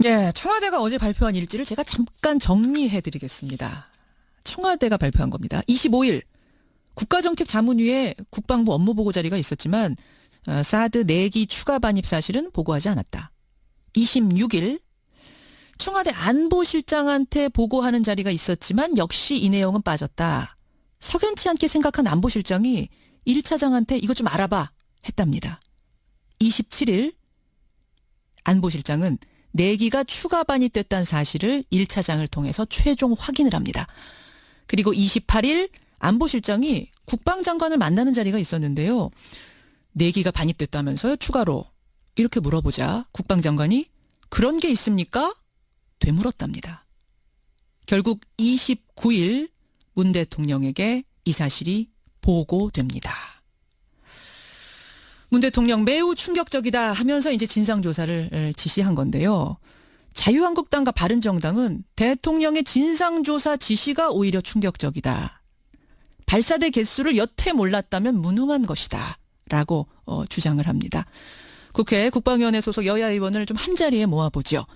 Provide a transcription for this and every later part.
예, 청와대가 어제 발표한 일지를 제가 잠깐 정리해드리겠습니다. 청와대가 발표한 겁니다. 25일 국가정책자문위에 국방부 업무보고 자리가 있었지만 사드 4기 추가 반입 사실은 보고하지 않았다. 26일 청와대 안보실장한테 보고하는 자리가 있었지만 역시 이 내용은 빠졌다. 석연치 않게 생각한 안보실장이 1차장한테 이것 좀 알아봐 했답니다. 27일 안보실장은 4기가 추가 반입됐다는 사실을 1차장을 통해서 최종 확인을 합니다. 그리고 28일 안보실장이 국방장관을 만나는 자리가 있었는데요. 4기가 반입됐다면서요, 추가로. 이렇게 물어보자 국방장관이 그런 게 있습니까? 되물었답니다. 결국 29일 문 대통령에게 이 사실이 보고됩니다. 문 대통령 매우 충격적이다 하면서 이제 진상조사를 지시한 건데요. 자유한국당과 바른정당은 대통령의 진상조사 지시가 오히려 충격적이다. 발사대 개수를 여태 몰랐다면 무능한 것이다. 라고 주장을 합니다. 국회 국방위원회 소속 여야 의원을 좀 한자리에 모아보죠.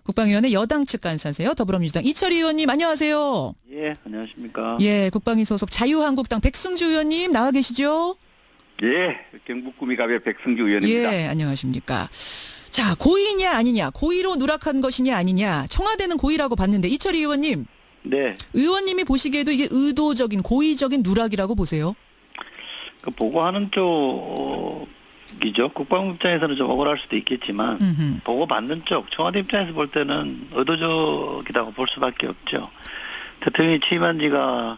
국방위원회 여당 측 간사세요. 더불어민주당 이철희 의원님 안녕하세요. 예, 안녕하십니까. 예, 국방위 소속 자유한국당 백승주 의원님 나와 계시죠? 예, 경북 구미갑의 백승주 의원입니다. 예, 안녕하십니까. 자, 고의냐 아니냐, 고의로 누락한 것이냐 아니냐, 청와대는 고의라고 봤는데 이철희 의원님. 네. 의원님이 보시기에도 이게 의도적인, 고의적인 누락이라고 보세요? 그 보고하는 쪽이죠. 국방부 입장에서는 좀 억울할 수도 있겠지만, 보고받는 쪽, 청와대 입장에서 볼 때는 의도적이라고 볼 수밖에 없죠. 대통령이 취임한 지가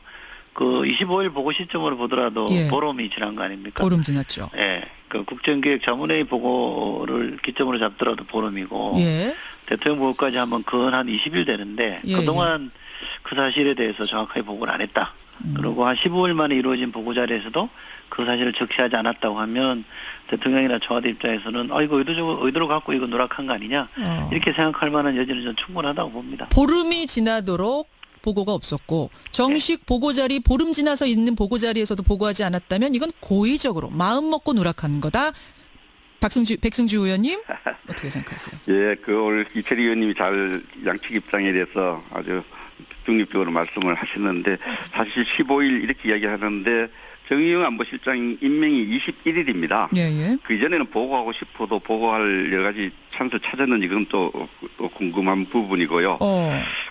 그 25일 보고 시점으로 보더라도 예. 보름이 지난 거 아닙니까? 보름 지났죠. 예. 그 국정기획자문회의 보고를 기점으로 잡더라도 보름이고, 예. 대통령 보고까지 하면 근 한 20일 되는데, 예, 그동안 그 사실에 대해서 정확하게 보고를 안 했다. 그리고 한 15일 만에 이루어진 보고 자리에서도 그 사실을 적시하지 않았다고 하면 대통령이나 청와대 입장에서는 이거 의도로 갖고 이거 누락한 거 아니냐 이렇게 생각할 만한 여지는 전 충분하다고 봅니다. 보름이 지나도록 보고가 없었고 정식 보고 자리 보름 지나서 있는 보고 자리에서도 보고하지 않았다면 이건 고의적으로 마음 먹고 누락한 거다. 백승주 의원님 어떻게 생각하세요? 예, 오늘 이철희 의원님이 잘 양측 입장에 대해서 아주 중립적으로 말씀을 하시는데 사실 15일 이렇게 이야기하는데 정의용 안보실장 임명이 21일입니다. 예. 그 이전에는 보고하고 싶어도 보고할 여러 가지 찬스를 찾았는지 그건 또 궁금한 부분이고요.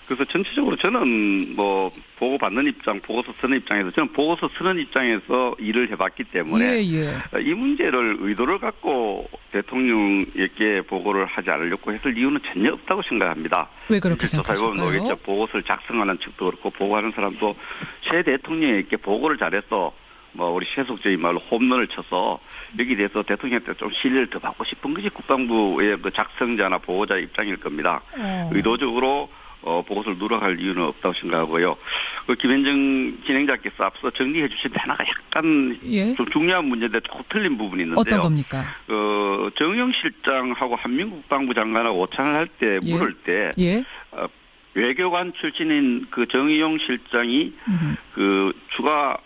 그래서 전체적으로 저는 뭐 보고 받는 입장, 보고서 쓰는 입장에서 저는 보고서 쓰는 입장에서 일을 해봤기 때문에 이 문제를 의도를 갖고 대통령에게 보고를 하지 않으려고 했을 이유는 전혀 없다고 생각합니다. 왜 그렇게 생각하실까요? 보고서를 작성하는 측도 그렇고 보고하는 사람도 최 대통령에게 보고를 잘해서 뭐 우리 세속적인 말로 홈런을 쳐서 여기 대해서 대통령한테 좀 신뢰를 더 받고 싶은 것이 국방부의 그 작성자나 보고자 입장일 겁니다. 의도적으로 보고서를 누락할 이유는 없다고 생각하고요. 그 김현정 진행자께서 앞서 정리해 주신 하나가 약간 좀 중요한 문제인데 조금 틀린 부분이 있는데요. 어떤 겁니까? 정영 실장하고 한민국 국방부 장관하고 오찬을 할 때 물을 때 외교관 출신인 그 정의용 실장이 그 추가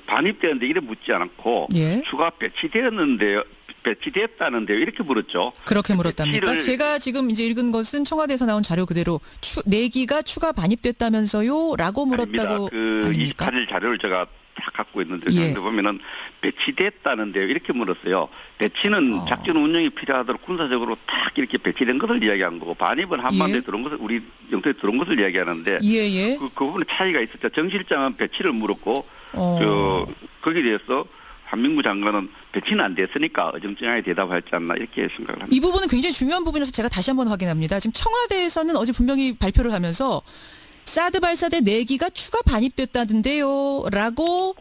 반입되었는데 이래 묻지 않고 추가 배치됐다는데요 이렇게 물었죠. 그렇게 물었답니까? 제가 지금 이제 읽은 것은 청와대에서 나온 자료 그대로 4기가 추가 반입됐다면서요? 라고 물었다고 아닙니까? 28일 자료를 제가 다 갖고 있는데 그런데 보면은 배치됐다는데요 이렇게 물었어요. 배치는 작전 운영이 필요하도록 군사적으로 딱 이렇게 배치된 것을 이야기한 거고 반입은 한반도에 들어온 것을 우리 영토에 들어온 것을 이야기하는데 그 부분에 차이가 있었죠. 정 실장은 배치를 물었고 거기에 대해서 한민구 장관은 배치는 안 됐으니까 어정쩡하게 대답하지 않나 이렇게 생각을 합니다. 이 부분은 굉장히 중요한 부분이라서 제가 다시 한번 확인합니다. 지금 청와대에서는 어제 분명히 발표를 하면서 사드 발사대 4기가 추가 반입됐다던데요 라고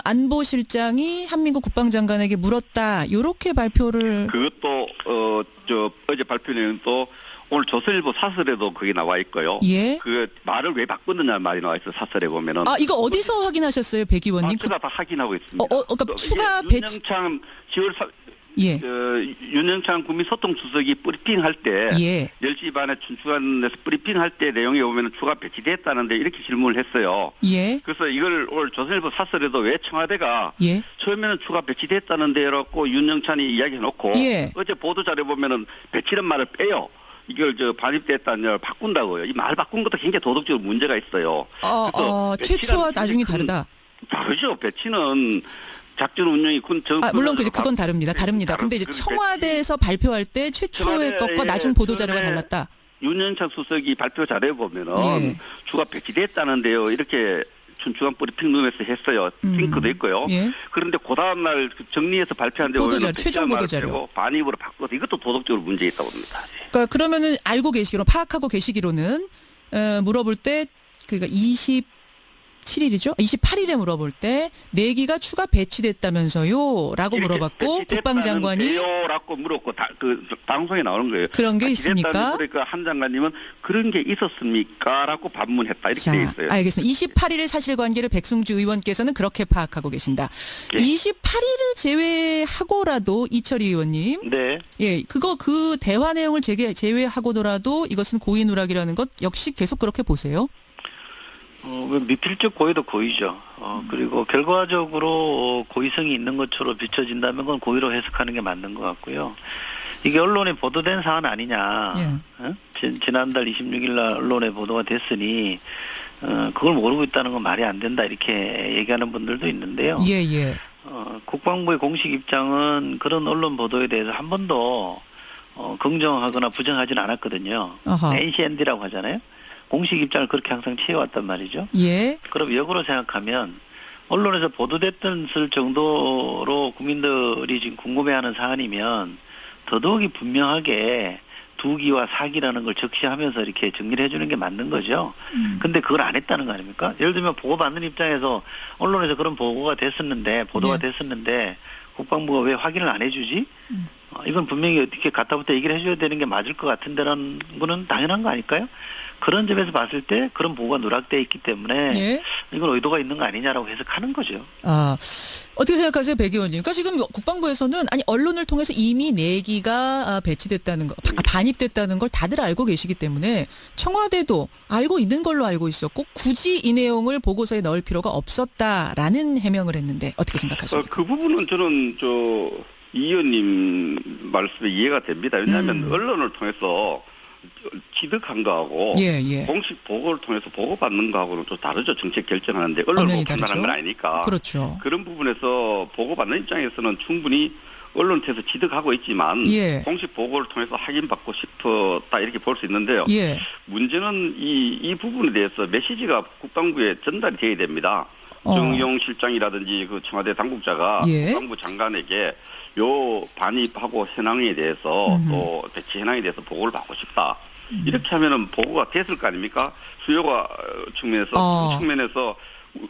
안보실장이 한민국 국방장관에게 물었다. 이렇게 발표를. 그것도 어제 발표 내용은 또 오늘 조선일보 사설에도 그게 나와 있고요. 그 말을 왜 바꾸느냐 말이 나와 있어 사설에 보면은. 이거 어디서 확인하셨어요, 백 의원님? 제가 다 확인하고 있습니다. 그러니까 추가 배치. 윤영찬 10월 윤영찬 국민소통수석이 브리핑할 때 10시 반에 춘추관에서 브리핑할 때 내용에 보면 추가 배치됐다는데 이렇게 질문을 했어요. 그래서 이걸 오늘 조선일보 사설에도 왜 청와대가 처음에는 추가 배치됐다는데 라고 윤영찬이 이야기해놓고 어제 보도자료 보면은 배치는 말을 빼요. 이걸 반입됐다냐 바꾼다고요. 이 말 바꾼 것도 굉장히 도덕적으로 문제가 있어요. 최초와 나중이 다르다. 다르죠. 배치는 작전 운영이 물론 그건 다릅니다. 근데 이제 청와대에서 발표할 때 최초의 것과 나중 보도 자료가 달랐다. 윤영찬 수석이 발표 자료에 보면은 주가 배치됐다는데요. 이렇게 중앙 브리핑룸에서 했어요. 링크도 있고요. 그런데 그 다음 날 정리해서 발표한 데 보면 최종 보도 자료 반입으로 바꿔서 이것도 도덕적으로 문제 있다고 봅니다. 그러니까 그러면은 파악하고 계시기로는 물어볼 때 그러니까 27일이죠? 28일에 물어볼 때 내기가 추가 배치됐다면서요? 라고 물어봤고 국방장관이 라고 물었고 그 방송에 나오는 거예요. 그런 게 있습니까? 그러니까 한 장관님은 그런 게 있었습니까? 라고 반문했다. 이렇게 돼 있어요. 알겠습니다. 28일 사실관계를 백승주 의원께서는 그렇게 파악하고 계신다. 28일을 제외하고라도 이철희 의원님. 네. 그 대화 내용을 제외하고더라도 이것은 고의 누락이라는 것 역시 계속 그렇게 보세요? 미필적 고의도 고의죠. 그리고 결과적으로 고의성이 있는 것처럼 비춰진다면 그건 고의로 해석하는 게 맞는 것 같고요. 이게 언론에 보도된 사안 아니냐. 지난달 26일 날 언론에 보도가 됐으니 그걸 모르고 있다는 건 말이 안 된다 이렇게 얘기하는 분들도 있는데요. 국방부의 공식 입장은 그런 언론 보도에 대해서 한 번도 긍정하거나 부정하진 않았거든요. NCND라고 하잖아요. 공식 입장을 그렇게 항상 취해왔단 말이죠. 그럼 역으로 생각하면 언론에서 보도됐을 정도로 국민들이 지금 궁금해하는 사안이면 더더욱이 분명하게 두기와 사기라는 걸 적시하면서 이렇게 정리를 해주는 게 맞는 거죠. 근데 그걸 안 했다는 거 아닙니까? 예를 들면 보고받는 입장에서 언론에서 그런 보도가 됐었는데 국방부가 왜 확인을 안 해주지? 이건 분명히 어떻게 갖다부터 얘기를 해줘야 되는 게 맞을 것 같은데라는 거는 당연한 거 아닐까요? 그런 점에서 봤을 때 그런 보고가 누락되어 있기 때문에 이건 의도가 있는 거 아니냐라고 해석하는 거죠. 어떻게 생각하세요, 백 의원님? 그러니까 지금 국방부에서는 언론을 통해서 이미 내기가 배치됐다는 거, 반입됐다는 걸 다들 알고 계시기 때문에 청와대도 알고 있는 걸로 알고 있었고 굳이 이 내용을 보고서에 넣을 필요가 없었다라는 해명을 했는데 어떻게 생각하십니까? 그 부분은 저는 이 의원님 말씀에 이해가 됩니다. 왜냐하면 언론을 통해서 취득한 거하고 공식 보고를 통해서 보고받는 거하고는 좀 다르죠. 정책 결정하는데 언론을 보고 판단하는 건 아니니까. 그렇죠. 그런 부분에서 보고받는 입장에서는 충분히 언론을 통해서 취득하고 있지만 공식 보고를 통해서 확인받고 싶었다 이렇게 볼 수 있는데요. 문제는 이 부분에 대해서 메시지가 국방부에 전달이 돼야 됩니다. 정용 실장이라든지 그 청와대 당국자가 국방부 장관에게 요 반입하고 현황에 대해서 또 배치 현황에 대해서 보고를 받고 싶다. 이렇게 하면은 보고가 됐을 거 아닙니까? 수요가 측면에서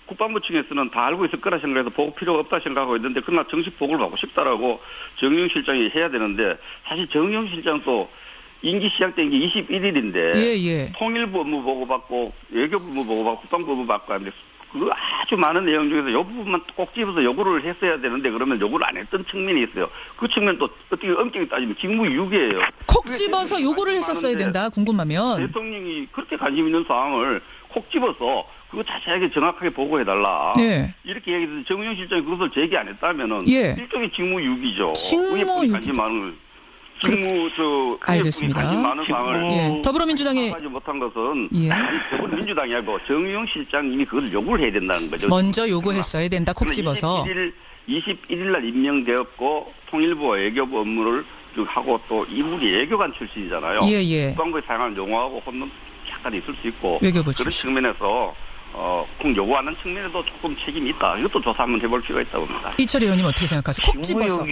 국방부 측에서는 다 알고 있을 거라 생각해서 보고 필요가 없다 생각하고 있는데 그러나 정식 보고를 받고 싶다라고 정용 실장이 해야 되는데 사실 정용 실장도 임기 시작된 게 21일인데 통일부 업무 보고받고 외교부 업무 보고받고 국방부 업무 받고 하는데 그 아주 많은 내용 중에서 이 부분만 꼭 집어서 요구를 했어야 되는데 그러면 요구를 안 했던 측면이 있어요. 그 측면 또 어떻게 엄격히 따지면 직무유기예요. 콕 집어서 요구를 했었어야 된다. 궁금하면. 대통령이 그렇게 관심 있는 사항을 콕 집어서 그거 자세하게 정확하게 보고해달라. 이렇게 얘기해서 정의용 실장이 그것을 제기 안 했다면은 일종의 직무유기죠. 직무유기. 관심 많은 알겠습니다. 관심 많은 사항을 더불어민주당에 하지 못한 것은 더불어민주당이 아니고 정의용 실장님이 그걸 요구를 해야 된다는 거죠. 먼저 요구했어야 된다. 콕 집어서. 21일 날 임명되었고 통일부와 외교부 업무를 하고 또 이분이 외교관 출신이잖아요. 국방부에 사용하는 용어하고 혼돈 약간 있을 수 있고 외교부 그런 측면에서 꼭 요구하는 측면에도 조금 책임이 있다. 이것도 조사 한번 해볼 필요가 있다고 봅니다. 이철희 의원님 어떻게 생각하세요? 콕 집어서.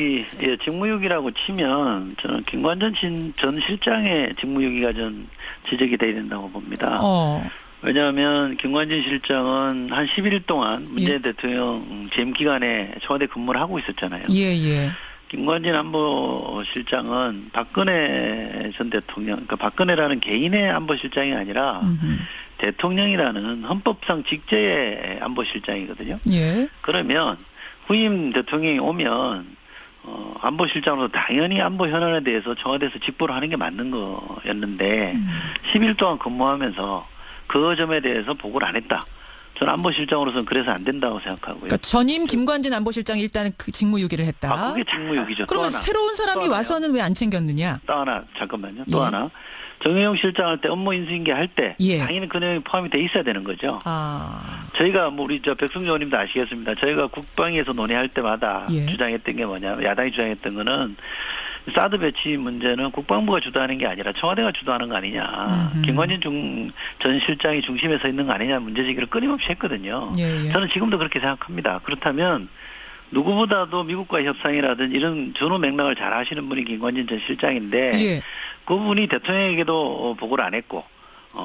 직무유기라고 치면 저는 김관전 전 실장의 직무유기가 전 지적이 돼야 된다고 봅니다. 왜냐하면 김관진 실장은 한 11일 동안 문재인 대통령 재임 기간에 청와대 근무를 하고 있었잖아요. 김관진 안보실장은 박근혜 전 대통령, 그러니까 박근혜라는 개인의 안보실장이 아니라 대통령이라는 헌법상 직제의 안보실장이거든요. 그러면 후임 대통령이 오면 안보실장으로 당연히 안보 현안에 대해서 청와대에서 직보를 하는 게 맞는 거였는데 10일 동안 근무하면서 그 점에 대해서 보고를 안 했다. 저는 안보실장으로서는 그래서 안 된다고 생각하고요. 그러니까 전임 김관진 안보실장이 일단은 그 직무유기를 했다. 그게 직무유기죠. 그러면 새로운 사람이 와서는 왜 안 챙겼느냐? 또 하나 잠깐만요. 또 하나 정의용 실장 할 때 업무 인수인계 할 때 당연히 그 내용이 포함이 돼 있어야 되는 거죠. 저희가 우리 백승조 의원님도 아시겠습니다. 저희가 국방위에서 논의할 때마다 주장했던 게 뭐냐면 야당이 주장했던 거는 사드 배치 문제는 국방부가 주도하는 게 아니라 청와대가 주도하는 거 아니냐. 김관진 전 실장이 중심에 서 있는 거 아니냐 문제제기를 끊임없이 했거든요. 저는 지금도 그렇게 생각합니다. 그렇다면 누구보다도 미국과의 협상이라든지 이런 전후 맥락을 잘 아시는 분이 김관진 전 실장인데 그분이 대통령에게도 보고를 안 했고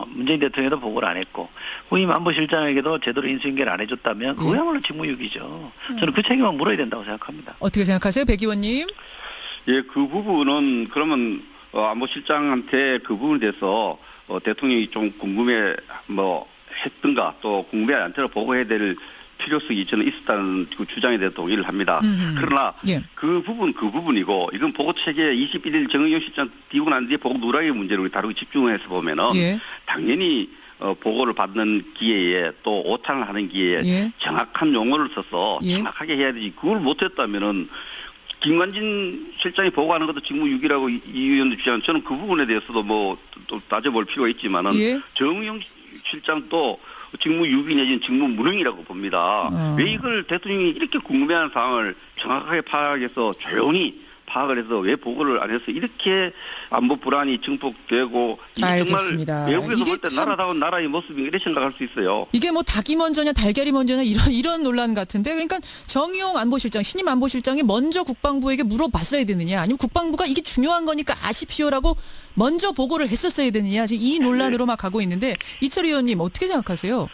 문재인 대통령에도 보고를 안 했고 후임 안보실장에게도 제대로 인수인계를 안 해줬다면 그거야말로 직무유기죠. 저는 그 책임을 물어야 된다고 생각합니다. 어떻게 생각하세요, 백 의원님? 예, 그 부분은 그러면 안보실장한테 그 부분에 대해서 대통령이 좀 궁금해 했던가 또 궁금해 않도록 보고해야 될 필요성이 저는 있었다는 그 주장에 대해서 동의를 합니다. 그러나 그 부분이고 이건 보고 체계 21일 정의용 실장 띄고 난 뒤에 보고 누락의 문제를 우리 다루고 집중해서 보면은 당연히 보고를 받는 기회에 또 오탄을 하는 기회에 정확한 용어를 써서 정확하게 해야 되지 그걸 못했다면은 김관진 실장이 보고하는 것도 직무유기라고 이 의원도 주장하는 저는 그 부분에 대해서도 또 따져볼 필요가 있지만은 정의용 실장도 직무유기 내지는 직무무능이라고 봅니다. 왜 이걸 대통령이 이렇게 궁금해하는 상황을 정확하게 파악해서 조용히 파악을 해서 왜 보고를 안 해서 이렇게 안보 불안이 증폭되고 이게 정말 외국에서 볼 때 나라다운 나라의 모습이 이렇게 생각할 수 있어요. 이게 닭이 먼저냐 달걀이 먼저냐 이런 논란 같은데 그러니까 정의용 안보실장 신임 안보실장이 먼저 국방부에게 물어봤어야 되느냐 아니면 국방부가 이게 중요한 거니까 아십시오라고 먼저 보고를 했었어야 되느냐 지금 이 논란으로 막 가고 있는데 이철 의원님 어떻게 생각하세요?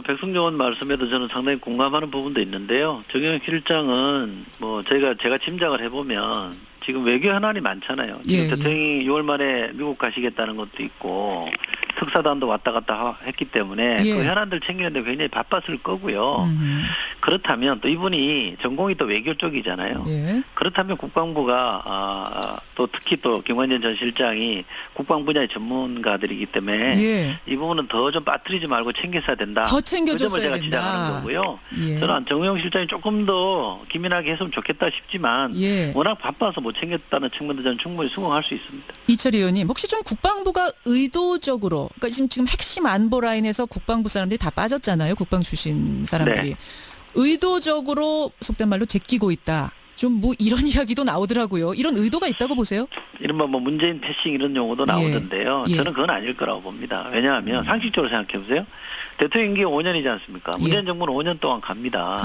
백승조 의원 말씀에도 저는 상당히 공감하는 부분도 있는데요. 정의용 실장은 제가 짐작을 해보면 지금 외교 현안이 많잖아요. 지금 대통령이 6월 말에 미국 가시겠다는 것도 있고 특사단도 왔다 갔다 했기 때문에 그 현안들 챙기는데 굉장히 바빴을 거고요. 그렇다면 또 이분이 전공이 또 외교 쪽이잖아요. 그렇다면 국방부가 또 특히 또 김관진 전 실장이 국방 분야의 전문가들이기 때문에 이 부분은 더 좀 빠뜨리지 말고 챙겼어야 된다. 더 챙겨줬어야 그 점을 제가 된다. 지적하는 거고요. 저는 정의용 실장이 조금 더 기민하게 했으면 좋겠다 싶지만 워낙 바빠서 못 챙겼다는 측면도 저는 충분히 수긍할 수 있습니다. 이철 의원님 혹시 좀 국방부가 의도적으로 그러니까 지금 핵심 안보 라인에서 국방부 사람들이 다 빠졌잖아요. 국방 출신 사람들이. 의도적으로 속된 말로 제끼고 있다. 좀 이런 이야기도 나오더라고요. 이런 의도가 있다고 보세요? 이른바 문재인 패싱 이런 용어도 나오던데요. 저는 그건 아닐 거라고 봅니다. 왜냐하면 상식적으로 생각해 보세요. 대통령 임기 5년이지 않습니까? 문재인 정부는 5년 동안 갑니다.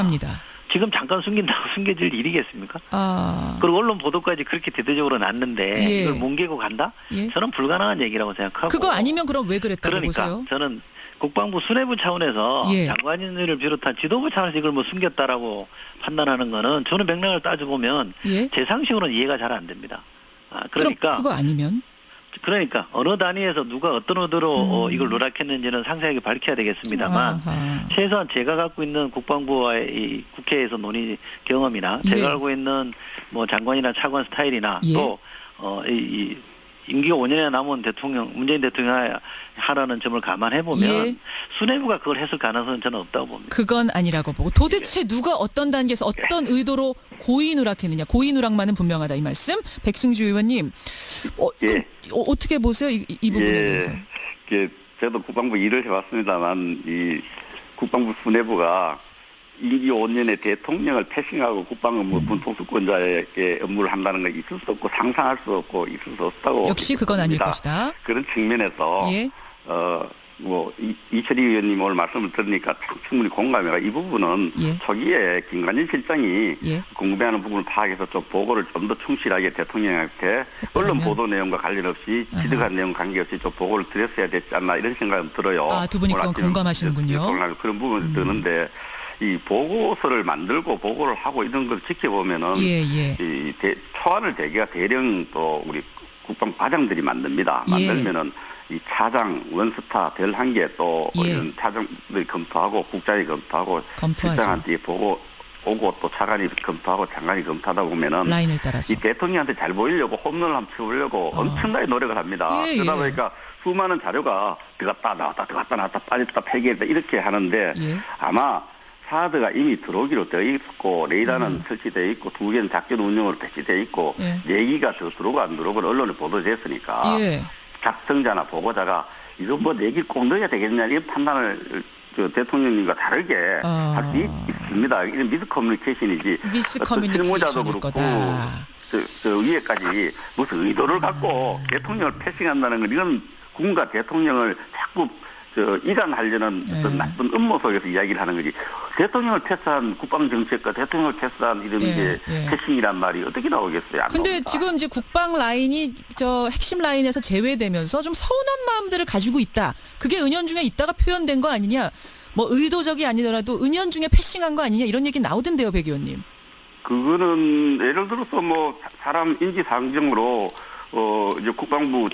지금 잠깐 숨긴다고 숨겨질 일이겠습니까? 그리고 언론 보도까지 그렇게 대대적으로 났는데 이걸 뭉개고 간다? 저는 불가능한 얘기라고 생각하고. 그거 아니면 그럼 왜 그랬다고 보세요? 저는 국방부 수뇌부 차원에서 장관인을 비롯한 지도부 차원에서 이걸 숨겼다라고 판단하는 거는 저는 맥락을 따져보면 제 상식으로는 이해가 잘 안 됩니다. 그럼 그거 아니면? 그러니까 어느 단위에서 누가 어떤 의도로 이걸 누락했는지는 상세하게 밝혀야 되겠습니다만 최소한 제가 갖고 있는 국방부와의 이 국회에서 논의 경험이나 제가 알고 있는 장관이나 차관 스타일이나 또 임기가 5년이나 남은 문재인 대통령 하라는 점을 감안해보면 수뇌부가 그걸 했을 가능성은 저는 없다고 봅니다. 그건 아니라고 보고 도대체 누가 어떤 단계에서 어떤 의도로 고의 누락했느냐. 고의 누락만은 분명하다 이 말씀. 백승주 의원님 어떻게 보세요? 이 부분에 대해서. 저도 국방부 일을 해왔습니다만 이 국방부 수뇌부가 임기 5년에 대통령을 패싱하고 국방 업무 군통수권자에게 업무를 한다는 건 있을 수 없고 상상할 수 없고 있을 수 없다고 역시 그건 아닐 것이다. 그런 측면에서 이철희 의원님 오늘 말씀을 들으니까 충분히 공감해가 이 부분은 초기에 김관진 실장이 궁금해하는 부분을 파악해서 좀 보고를 좀 더 충실하게 대통령한테 언론 보도 내용과 관련 없이 지득한 내용 관계없이 좀 보고를 드렸어야 됐지 않나 이런 생각은 들어요. 두 분이 그건 공감하시는군요. 그런 부분이 드는데 이 보고서를 만들고 보고를 하고 이런 걸 지켜보면은 초안을 대개가 대령 또 우리 국방 과장들이 만듭니다. 만들면은 이 차장, 원스타, 별 한 개 또 이런 차장들이 검토하고 국장이 검토하고 실장한테 보고 오고 또 차관이 검토하고 장관이 검토하다 보면은 라인을 따라서. 이 대통령한테 잘 보이려고 홈런을 한번 쳐보려고 엄청나게 노력을 합니다. 예, 그러다 예. 보니까 수많은 자료가 들어갔다 나왔다 들어갔다 나왔다 빠졌다 폐기했다 이렇게 하는데 예. 아마 사드가 이미 들어오기로 되어 있고 레이더는 설치되어 있고 2개는 작전 운영으로 배치되어 있고 예. 4기가 더 들어오고 안 들어오고 언론에 보도됐으니까 예. 작성자나 보고자가 이거 뭐 4기 꼭 넣어야 되겠냐 이런 판단을 대통령님과 다르게 할 수 있습니다. 이런 미스 커뮤니케이션이지. 미스 어떤 실무자도 커뮤니케이션일 그렇고 거다. 저 위에까지 무슨 의도를 갖고 대통령을 패싱한다는 건 이건 군과 대통령을 자꾸 이간하려는 어떤 나쁜 음모 속에서 이야기를 하는 거지. 대통령을 패스한 국방정책과 대통령을 패스한 이런 게 패싱이란 말이 어떻게 나오겠어요? 안 근데 나옵니다. 지금 이제 국방 라인이 저 핵심 라인에서 제외되면서 좀 서운한 마음들을 가지고 있다. 그게 은연중에 있다가 표현된 거 아니냐. 뭐 의도적이 아니더라도 은연중에 패싱한 거 아니냐 이런 얘기 나오던데요, 백 의원님. 그거는 예를 들어서 뭐 사람 인지상정으로 이제 국방부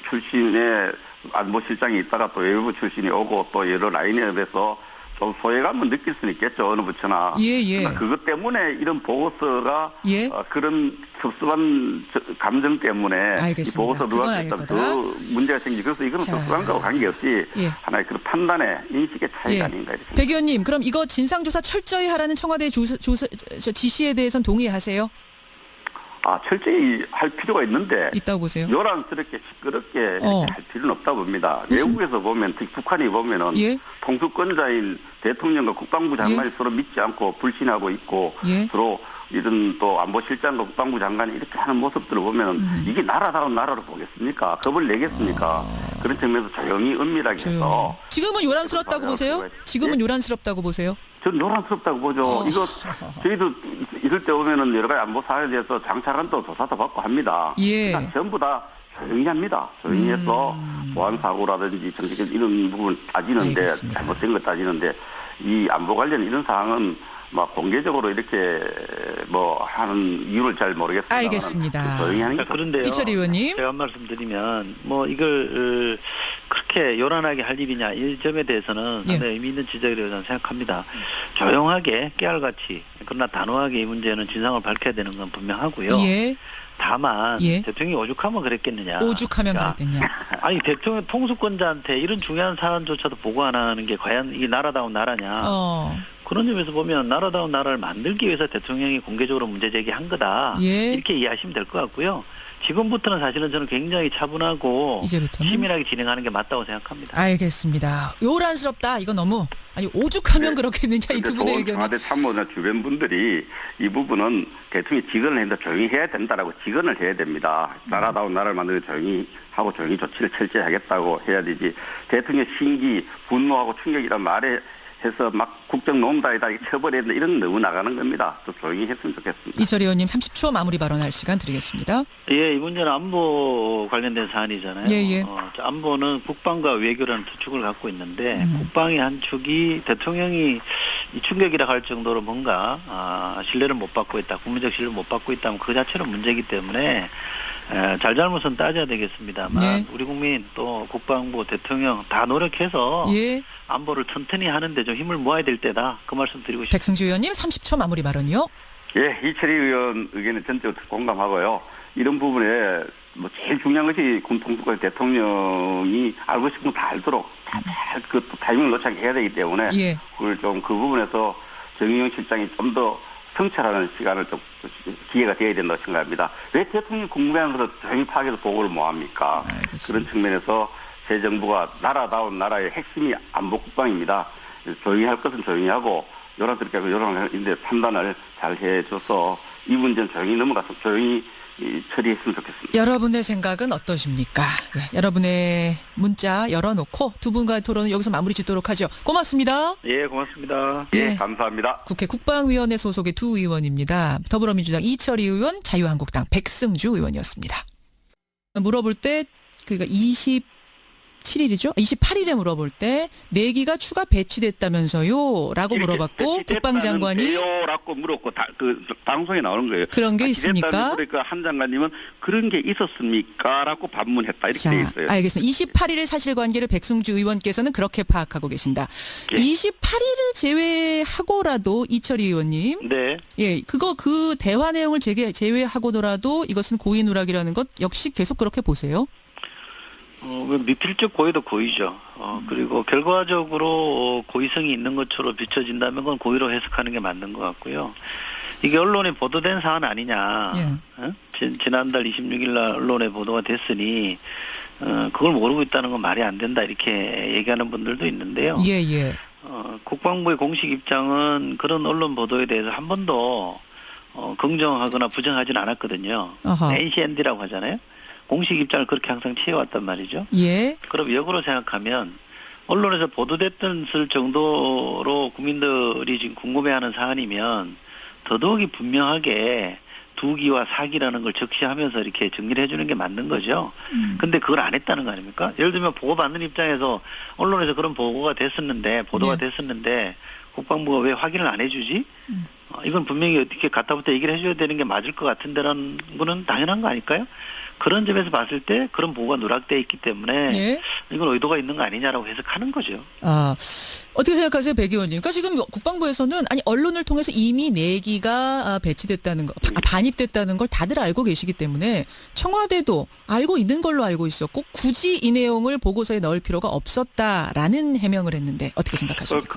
출신의 안보실장이 있다가 또 외교부 출신이 오고 또 여러 라인업에서 좀 소외감은 느낄 수는 있겠죠. 어느 부처나. 예. 그러나 그것 때문에 이런 보고서가 예. 그런 섭섭한 감정 때문에 알겠습니다. 이 보고서 그건 누락했다면 아닐 거다. 더 문제가 생기고 그래서 이거는 자. 섭섭한 거하고 관계없이 예. 하나의 그 판단의 인식의 차이가 예. 아닌가 이렇게 백 의원님, 그럼 이거 진상조사 철저히 하라는 청와대 지시에 대해서는 동의하세요? 철저히 할 필요가 있는데 있다고 보세요? 요란스럽게 시끄럽게 이렇게 할 필요는 없다 봅니다. 외국에서 보면 특히 북한이 보면은 예. 통수권자인 대통령과 국방부 장관이 서로 믿지 않고 불신하고 있고 예. 서로 이런 또 안보실장과 국방부 장관이 이렇게 하는 모습들을 보면 이게 나라다운 나라로 보겠습니까? 겁을 내겠습니까? 그런 측면에서 조용히 은밀하게 조용히. 해서 지금은 요란스럽다고 보세요? 지금은 요란스럽다고 보세요? 전 요란스럽다고 보죠. 이거 저희도 이럴 때 오면은 여러 가지 안보 사회에 대해서 장차관도 조사도 받고 합니다. 예. 그러니까 전부 다 조용히 합니다. 조용히 해서 보안 사고라든지 정치적 이런 부분 따지는데 알겠습니다. 잘못된 거 따지는데 이 안보 관련 이런 사항은 막 공개적으로 이렇게 뭐 하는 이유를 잘 모르겠습니다. 알겠습니다. 조용히 하는 게 그런데요. 이철희 의원님. 제가 한 말씀 드리면 뭐 이걸 그렇게 요란하게 할 일이냐 이 점에 대해서는 예. 상당히 의미 있는 지적이라고 저는 생각합니다. 조용하게 깨알같이 그러나 단호하게 이 문제는 진상을 밝혀야 되는 건 분명하고요. 예. 다만 예. 대통령이 오죽하면 그랬겠느냐. 오죽하면 그러니까 그랬겠냐. 아니 대통령 통수권자한테 이런 중요한 사안조차도 보고 안 하는 게 과연 이게 나라다운 나라냐. 그런 점에서 보면 나라다운 나라를 만들기 위해서 대통령이 공개적으로 문제 제기한 거다. 예. 이렇게 이해하시면 될 것 같고요. 지금부터는 사실은 저는 굉장히 차분하고 이제부터는? 치밀하게 진행하는 게 맞다고 생각합니다. 알겠습니다. 요란스럽다. 이거 너무 아니 오죽하면 그렇겠느냐 이 두 분의 의견이. 청와대 참모나 주변 분들이 이 부분은 대통령이 직언을 했는데 조용히 해야 된다라고 직언을 해야 됩니다. 나라다운 나라를 만들고 조용히 하고 조용히 조치를 철저히 하겠다고 해야 되지. 대통령 신기 분노하고 충격이란 말에 해서 막 국정농단이다 처벌해야 된다 이런 너무 나가는 겁니다. 좀 조용히 했으면 좋겠습니다. 이철희 의원님 30초 마무리 발언할 시간 드리겠습니다. 예, 이 문제는 안보 관련된 사안이잖아요. 예. 안보는 국방과 외교라는 두 축을 갖고 있는데 국방의 한 축이 대통령이 이 충격이라 할 정도로 뭔가 신뢰를 못 받고 있다, 국민적 신뢰를 못 받고 있다면 그 자체로 문제이기 때문에 잘잘못은 따져야 되겠습니다만 예. 우리 국민 또 국방부 대통령 다 노력해서 예. 안보를 튼튼히 하는데 좀 힘을 모아야 될 때다. 그 말씀 드리고 싶습니다. 백승주 의원님 30초 마무리 발언이요. 예, 이철희 의원 의견에 전적으로 공감하고요. 이런 부분에 뭐 제일 중요한 것이 군통수권 대통령이 알고 싶은 거 다 알도록 그 타이밍을 놓치게 해야 되기 때문에 예. 그걸 좀 그 부분에서 정의용 실장이 좀 더 성찰하는 시간을 좀 기회가 되어야 된다고 생각합니다. 왜 대통령이 궁금해하는 것을 조용히 파악해서 보고를 뭐 합니까? 알겠습니다. 그런 측면에서 새 정부가 나라다운 나라의 핵심이 안보 국방입니다. 조용히 할 것은 조용히 하고 요란스럽게 하고 요란한데 판단을 잘 해줘서 이 문제는 조용히 넘어가서 조용히 처리했으면 좋겠습니다. 여러분의 생각은 어떠십니까? 예, 여러분의 문자 열어놓고 두 분과의 토론은 여기서 마무리 짓도록 하죠. 고맙습니다. 예, 고맙습니다. 예. 예, 감사합니다. 국회 국방위원회 소속의 두 의원입니다. 더불어민주당 이철희 의원, 자유한국당 백승주 의원이었습니다. 물어볼 때 그러니까 27일이죠? 28일에 물어볼 때 4기가 추가 배치됐다면서요? 라고 물어봤고 국방장관이 라고 물었고 그 방송에 나오는 거예요. 그런 게 있습니까? 그러니까 한 장관님은 그런 게 있었습니까? 라고 반문했다. 이렇게 돼 있어요. 알겠습니다. 28일 사실관계를 백승주 의원께서는 그렇게 파악하고 계신다. 예. 28일을 제외하고라도 이철희 의원님. 네. 예, 그 대화 내용을 제외하고더라도 이것은 고의 누락이라는 것 역시 계속 그렇게 보세요. 미필적 고의도 고의죠. 그리고 결과적으로 고의성이 있는 것처럼 비춰진다면 그건 고의로 해석하는 게 맞는 것 같고요. 이게 언론에 보도된 사안 아니냐. 예. 지난달 26일 날 언론에 보도가 됐으니 그걸 모르고 있다는 건 말이 안 된다 이렇게 얘기하는 분들도 있는데요. 예, 예. 국방부의 공식 입장은 그런 언론 보도에 대해서 한 번도 긍정하거나 부정하진 않았거든요. NCND라고 하잖아요. 공식 입장을 그렇게 항상 취해왔단 말이죠. 예. 그럼 역으로 생각하면 언론에서 보도됐던 정도로 국민들이 지금 궁금해하는 사안이면 더더욱이 분명하게 2기와 4기라는 걸 적시하면서 이렇게 정리를 해주는 게 맞는 거죠. 근데 그걸 안 했다는 거 아닙니까? 예를 들면 보고받는 입장에서 언론에서 그런 보도가 됐었는데 국방부가 왜 확인을 안 해주지? 이건 분명히 어떻게 갖다부터 얘기를 해줘야 되는 게 맞을 것 같은데라는 거는 당연한 거 아닐까요? 그런 점에서 봤을 때 그런 보고가 누락되어 있기 때문에 예. 이건 의도가 있는 거 아니냐라고 해석하는 거죠. 어떻게 생각하세요, 백 의원님? 그러니까 지금 국방부에서는 언론을 통해서 이미 4기가 배치됐다는 거, 반입됐다는 걸 다들 알고 계시기 때문에 청와대도 알고 있는 걸로 알고 있었고 굳이 이 내용을 보고서에 넣을 필요가 없었다라는 해명을 했는데 어떻게 생각하십니까?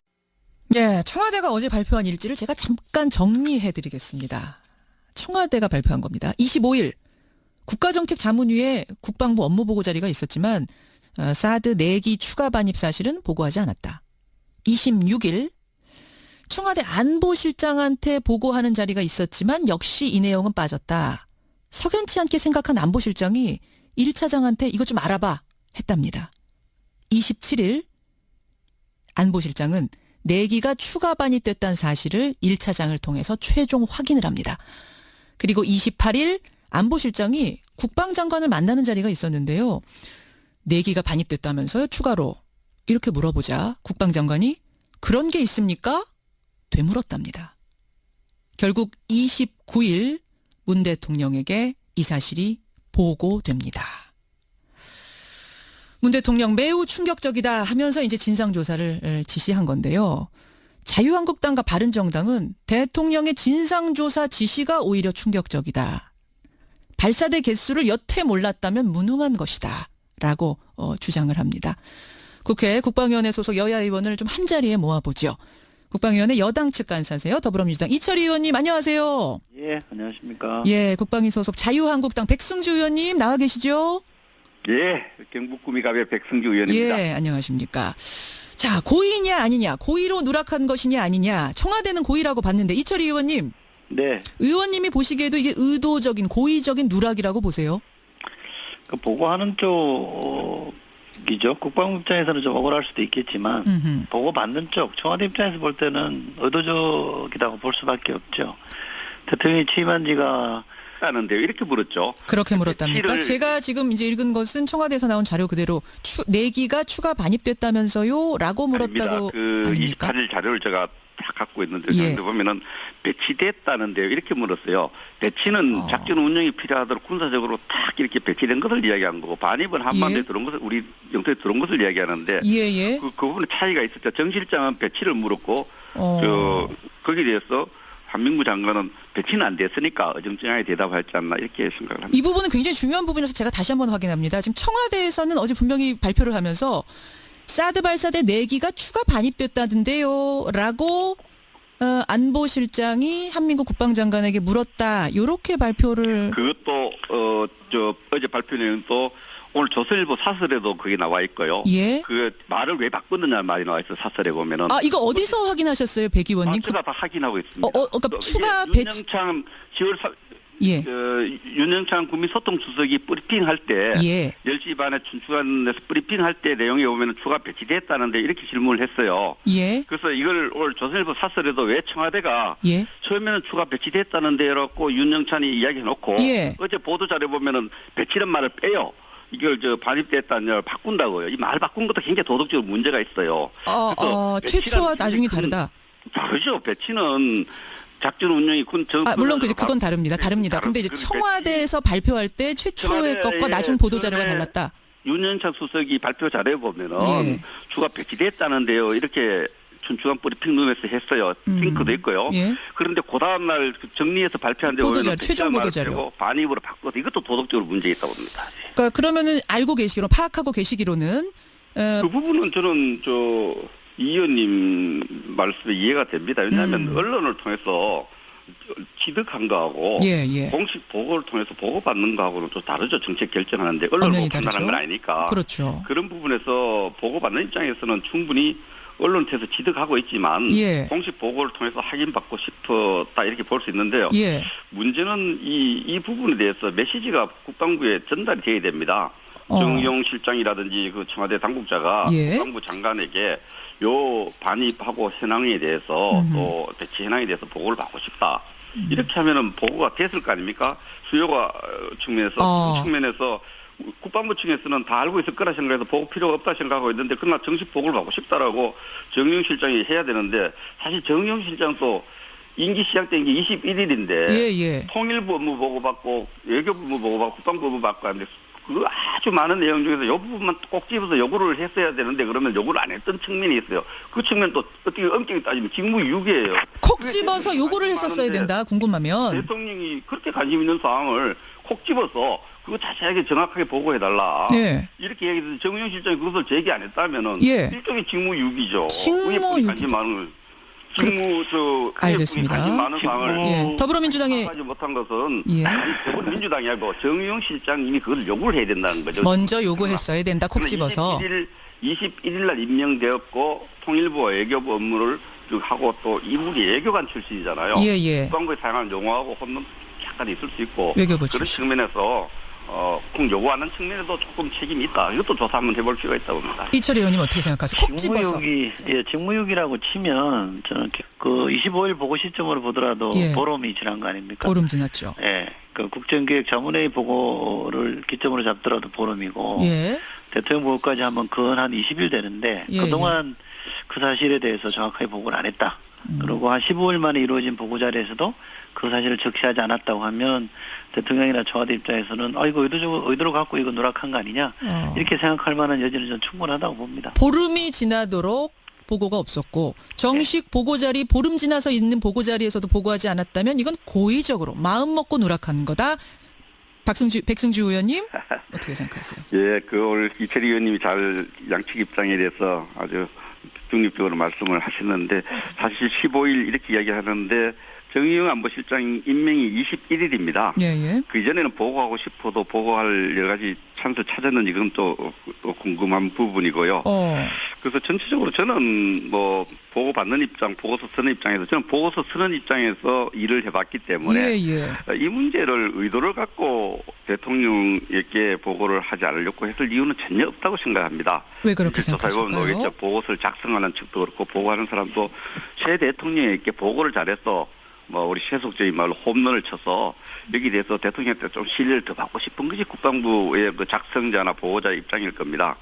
네, 청와대가 어제 발표한 일지를 제가 잠깐 정리해드리겠습니다. 청와대가 발표한 겁니다. 25일 국가정책자문위에 국방부 업무보고 자리가 있었지만 사드 4기 추가 반입 사실은 보고하지 않았다. 26일 청와대 안보실장한테 보고하는 자리가 있었지만 역시 이 내용은 빠졌다. 석연치 않게 생각한 안보실장이 1차장한테 이것 좀 알아봐 했답니다. 27일 안보실장은 4기가 추가 반입됐다는 사실을 1차장을 통해서 최종 확인을 합니다. 그리고 28일 안보실장이 국방장관을 만나는 자리가 있었는데요. 4기가 반입됐다면서요, 추가로. 이렇게 물어보자 국방장관이 그런 게 있습니까? 되물었답니다. 결국 29일 문 대통령에게 이 사실이 보고됩니다. 문 대통령 매우 충격적이다 하면서 이제 진상조사를 지시한 건데요. 자유한국당과 바른정당은 대통령의 진상조사 지시가 오히려 충격적이다. 발사대 개수를 여태 몰랐다면 무능한 것이다. 라고 주장을 합니다. 국회 국방위원회 소속 여야 의원을 좀 한자리에 모아보죠. 국방위원회 여당 측 간사세요. 더불어민주당 이철희 의원님 안녕하세요. 예, 안녕하십니까. 예, 국방위 소속 자유한국당 백승주 의원님 나와 계시죠? 예, 경북 구미갑의 백승주 의원입니다. 예, 안녕하십니까. 자, 고의냐 아니냐, 고의로 누락한 것이냐 아니냐, 청와대는 고의라고 봤는데 이철희 의원님. 네. 의원님이 보시기에도 이게 의도적인, 고의적인 누락이라고 보세요? 그 보고하는 쪽이죠. 국방부 입장에서는 좀 억울할 수도 있겠지만 보고받는 쪽, 청와대 입장에서 볼 때는 의도적이라고 볼 수밖에 없죠. 대통령이 취임한 지가 하는데요. 이렇게 물었죠. 그렇게 물었답니까? 제가 지금 이제 읽은 것은 청와대에서 나온 자료 그대로 4기가 추가 반입됐다면서요? 라고 물었다고 아닙니까? 28일 자료를 제가 다 갖고 있는데 예. 보면은 배치됐다는데요. 이렇게 물었어요. 배치는 작전 운영이 필요하도록 군사적으로 딱 이렇게 배치된 것을 이야기한 거고 반입은 한반도에 들어온 것을 우리 영토에 들어온 것을 이야기하는데 예. 그 부분에 차이가 있었죠. 정 실장은 배치를 물었고 거기에 대해서 한민구 장관은 배치는 안 됐으니까 어정쩡하게 대답하지 않나 이렇게 생각을 합니다. 이 부분은 굉장히 중요한 부분이라서 제가 다시 한번 확인합니다. 지금 청와대에서는 어제 분명히 발표를 하면서 사드 발사대 4기가 추가 반입됐다던데요 라고 안보실장이 한민구 국방장관에게 물었다. 이렇게 발표를. 그것도 어제 발표 내용은 또 오늘 조선일보 사설에도 그게 나와 있고요. 예. 그 말을 왜 바꿨느냐 말이 나와 있어요. 사설에 보면은. 이거 어디서 확인하셨어요, 백 의원님? 제가 다 확인하고 있습니다. 그러니까 추가 배치. 윤영창 10월 4. 예. 윤영창 국민소통수석이 브리핑할 때 예. 10시 반에 춘추관에서 브리핑할 때 내용에 보면 추가 배치됐다는데 이렇게 질문을 했어요. 예. 그래서 이걸 오늘 조선일보 사설에도 왜 청와대가 예. 처음에는 추가 배치됐다는데라고 윤영찬이 이야기해놓고 예. 어제 보도자료 보면은 배치란 말을 빼요. 이걸 반입됐다냐 바꾼다고요. 이 말 바꾼 것도 굉장히 도덕적으로 문제가 있어요. 최초와 나중이 다르다. 다르죠. 배치는 작전 운영이 물론 그건 다릅니다. 근데 이제 청와대에서 발표할 때 최초의 것과 나중 보도 자료가 달랐다. 윤현창 수석이 발표 자료에 보면은 주가 배치됐다는데요. 이렇게 춘추관 브리핑룸에서 했어요. 링크도 있고요. 그런데 그 다음날 정리해서 발표한 데 보면 최종 보도 자료 반입으로 바꿔서 이것도 도덕적으로 문제 있다고 봅니다. 그러니까 그러면은 파악하고 계시기로는 그 부분은 저는 이 의원님 말씀에 이해가 됩니다. 왜냐하면 언론을 통해서 취득한 거하고 공식 보고를 통해서 보고받는 거하고는 좀 다르죠. 정책 결정하는데 언론을 판단하는 건 아니니까. 그렇죠. 그런 부분에서 보고받는 입장에서는 충분히 언론을 통해서 취득하고 있지만 공식 보고를 통해서 확인받고 싶었다 이렇게 볼 수 있는데요. 문제는 이 부분에 대해서 메시지가 국방부에 전달이 돼야 됩니다. 정용 실장이라든지 그 청와대 당국자가 국방부 장관에게 요 반입하고 현황에 대해서 또 배치 현황에 대해서 보고를 받고 싶다. 이렇게 하면은 보고가 됐을 거 아닙니까? 수요가 측면에서 국방부 측에서는 다 알고 있을 거라 생각해서 보고 필요가 없다 생각하고 있는데 그러나 정식 보고를 받고 싶다라고 정용 실장이 해야 되는데 사실 정용 실장도 임기 시작된 게 21일인데 통일부 업무 보고받고 외교부 업무 보고받고 국방부 업무 받고 하는데 그 아주 많은 내용 중에서 이 부분만 꼭 집어서 요구를 했어야 되는데 그러면 요구를 안 했던 측면이 있어요. 그 측면 또 어떻게 엄격히 따지면 직무유기예요. 콕 집어서 요구를 했었어야 된다. 궁금하면. 대통령이 그렇게 관심 있는 사항을 콕 집어서 그거 자세하게 정확하게 보고해달라. 이렇게 얘기해서 정의용 실장이 그것을 제기 안 했다면은 일종의 직무유기죠. 의회분이 관심 많은 알겠습니다. 관심 많은 사항을 더불어민주당에 하지 못한 것은 더불어민주당이 아니고 정의용 실장 이미 그걸 요구를 해야 된다는 거죠. 먼저 요구했어야 된다. 콕 집어서. 21일 날 임명되었고 통일부와 외교부 업무를 하고 또 이분이 외교관 출신이잖아요. 국방부에 사용하는 용어하고 혼돈 약간 있을 수 있고 외교부 그런 측면에서 꼭 요구하는 측면에도 조금 책임이 있다. 이것도 조사 한번 해볼 필요가 있다고 봅니다. 이철희 의원님 어떻게 생각하세요? 콕 집어서. 직무유기라고 치면 저는 그 25일 보고 시점으로 보더라도 보름이 지난 거 아닙니까? 보름 지났죠. 그 국정기획자문회의 보고를 기점으로 잡더라도 보름이고 대통령 보고까지 하면 건 한 20일 되는데 그동안 그 사실에 대해서 정확하게 보고를 안 했다. 그리고 한 15일 만에 이루어진 보고 자리에서도 그 사실을 적시하지 않았다고 하면 대통령이나 청와대 입장에서는 이거 의도로 갖고 이거 누락한 거 아니냐 이렇게 생각할 만한 여지는 전 충분하다고 봅니다. 보름이 지나도록 보고가 없었고 정식 보고 자리 보름 지나서 있는 보고 자리에서도 보고하지 않았다면 이건 고의적으로 마음 먹고 누락한 거다. 백승주 의원님 어떻게 생각하세요? 오늘 이철희 의원님이 잘 양측 입장에 대해서 아주 중립적으로 말씀을 하시는데 사실 15일 이렇게 이야기하는데 정의용 안보실장 임명이 21일입니다. 그 이전에는 보고하고 싶어도 보고할 여러 가지 찬스를 찾았는지 그건 또 궁금한 부분이고요. 그래서 전체적으로 저는 보고 받는 입장, 보고서 쓰는 입장에서 저는 보고서 쓰는 입장에서 일을 해봤기 때문에 이 문제를 의도를 갖고 대통령에게 보고를 하지 않으려고 했을 이유는 전혀 없다고 생각합니다. 왜 그렇게 생각하실까요? 보고서를 작성하는 측도 그렇고 보고하는 사람도 최 대통령에게 보고를 잘해서 우리 세속적인 말로 홈런을 쳐서 여기 대해서 대통령한테 좀 신뢰를 더 받고 싶은 것이 국방부의 그 작성자나 보고자의 입장일 겁니다.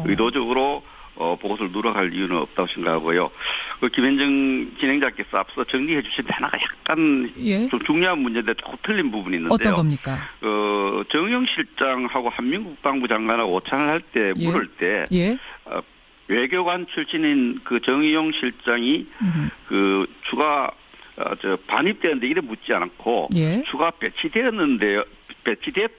의도적으로 보고서를 누락할 이유는 없다고 생각하고요. 그 김현정 진행자께서 앞서 정리해 주신 하나가 약간 좀 중요한 문제인데 조금 틀린 부분이 있는데요. 어떤 겁니까? 정영 실장하고 한민국 국방부 장관하고 오찬을 할 때 물을 때 외교관 출신인 그 정의용 실장이 그 추가 반입되었는데 이래 묻지 않고 추가 배치되었는데요. 배치됐